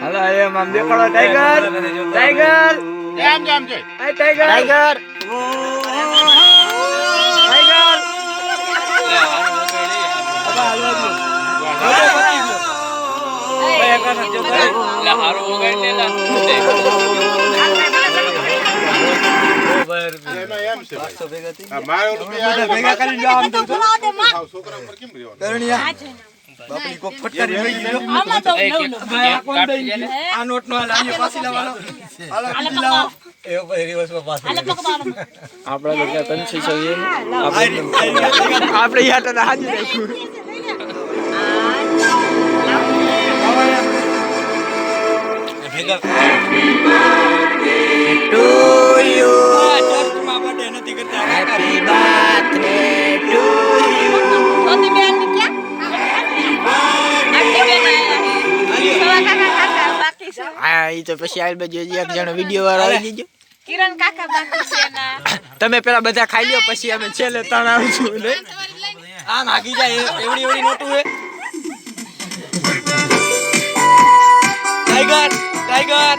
હાલો એમ આમ દેખાડો tiger tiger જામ જામ જોઈ એ ટાઈગર ટાઈગર બાપડી કો ફટકારી લઈ ગયો આ નોટ નો લાવ્યો પાછી લાવવાનો હાલો લાવો એ ભાઈ રિવર્સ માં પાછો આપડા તો ક્યાં કંસી છે આપણે યાર તો હાજી રાખ્યું ભેગા ટુ યુ ચર્ચ માં બર્થડે નથી કરતા હેપી બર્થડે ટુ યુ ઓની બેન ક્યાં હા ઈ તો પછી આલ બાજુ એક જણો વિડિયો વાળો આવી ગયો કિરણ કાકા બાકી છે ના તમે પેલા બધા ખાઈ લ્યો પછી અમે છેલ્લે તણ આવશું ને આ નાગી જાય એવડી એવડી નોટું હે ટાઈગર ટાઈગર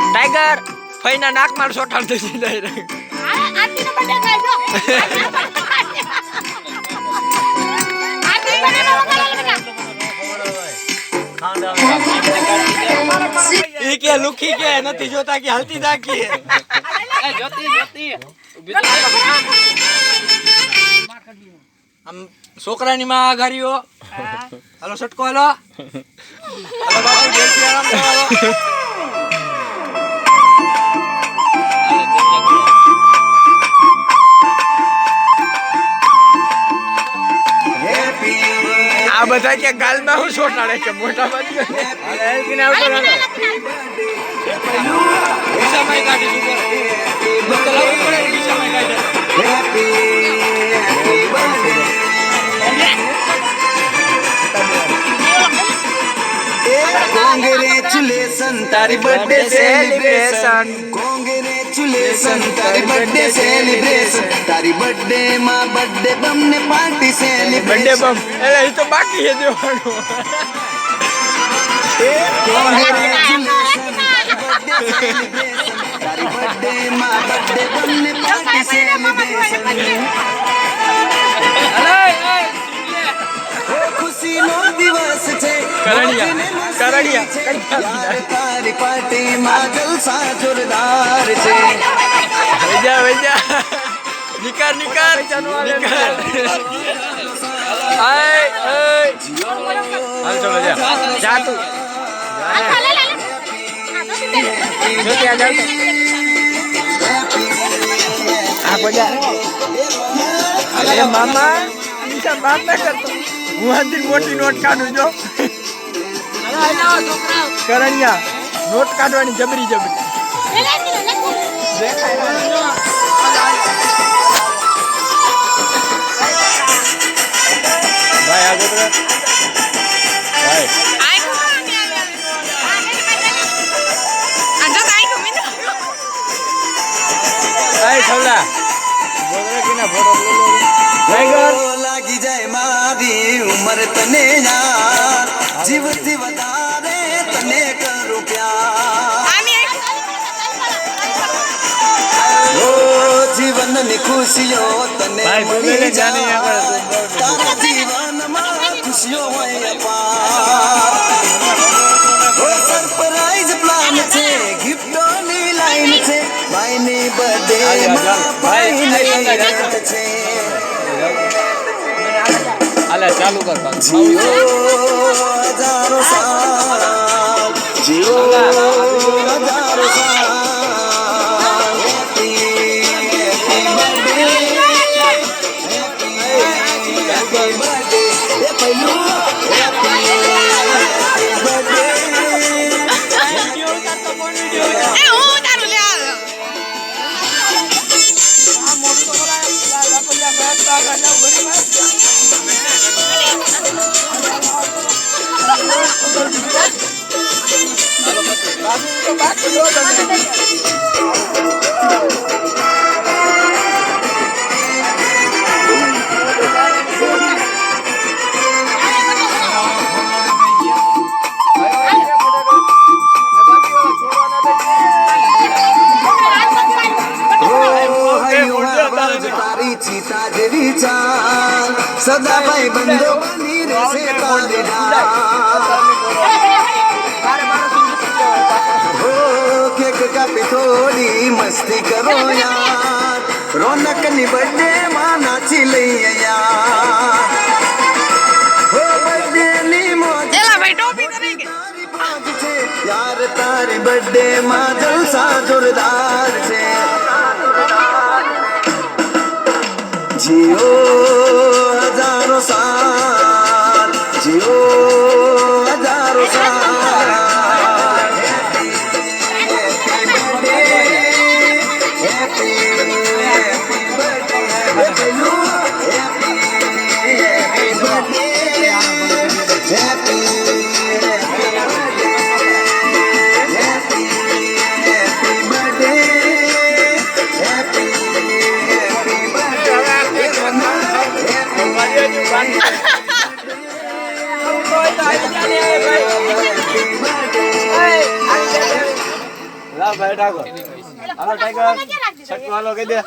ટાઈગર ફઈના નાક માર સોટાડ દેશે ડાયરેક્ટ આરતી નો બર્થડે ખાજો આરતી બર્થડે ઈ કે લુખી કે નથી જોતા કે હલતી તાકી એ જોતી જોતી આમ છોકરાની માં ગાડીઓ હાલો સટકો હાલો હાલો બાપુ દેશી આરામ કરો આ બધા કે ગાલમાં હું છોટાડે કે મોટા બાજુ અરે એલકીને આવતો રહો દિશામાં કાઢી ઉપર તો લાવવું પડે દિશામાં કાઢી Congratulations તારી બર્થડે સેલિબ્રેશન Congratulations તારી બર્થડે સેલિબ્રેશન તારી બર્થડે માં બર્થડે બમ ને પાર્ટી સેલિબ્રેશન બર્થડે બમ એટલે ઈ તો બાકી છે દેવાનું તારી બર્થડે માં બર્થડે બમ ને પાર્ટી સેલિબ્રેશન ખુશી નો દિવસ છે કરણિયા તારી પાર્ટી માં જલસા જોરદાર છે વજા વજા નિકાર નિકાર નિકાર આય આય હાલ ચલો જા જા તું જો ત્યાં જાવ આ બોજા અરે મામા નિશા બાત ના કરતો હું આથી મોટી નોટ કાઢું જો કરણિયા નોટ કાઢવાની જબરી જબરી ભાઈ આગળ ભાઈ છોલા બોલે કે ના ફોટો ટાઈગર લાગી જાય મારી ઉંમર તને યાર જીવથી વધારે તને કરું પ્યાર ઓ જીવનની ખુશીઓ તને મળી જાય તારા જીવનમાં ખુશીઓ હોય અપાર ઓ સરપ્રાઈઝ પ્લાન છે ગિફ્ટોની લાઈન છે ભાઈની બર્થડે માં ભાઈની રાત છે આલે ચાલુ કર જીઓ હજારો સાલ જીઓ હજારો સાલ સદા ભાઈ બંધો બની રહેશે તારેદાર હો કેક કાપી થોડી મસ્તી કરો યાર રોનક ની બર્થડે માં નાચી લઈએ યાર હો બર્થડે ની મોજ એલા ભાઈ ટોપી તો નહીં કે તારી પાંચ છે યાર તારી બર્થડે માં જલસા જોરદાર છે જીઓ હજારો સાલ જીઓ હજારો સાલ ભાઈ ઠાકોર હાલો ટાઈગર છઠ્ઠું હાલો કહી દે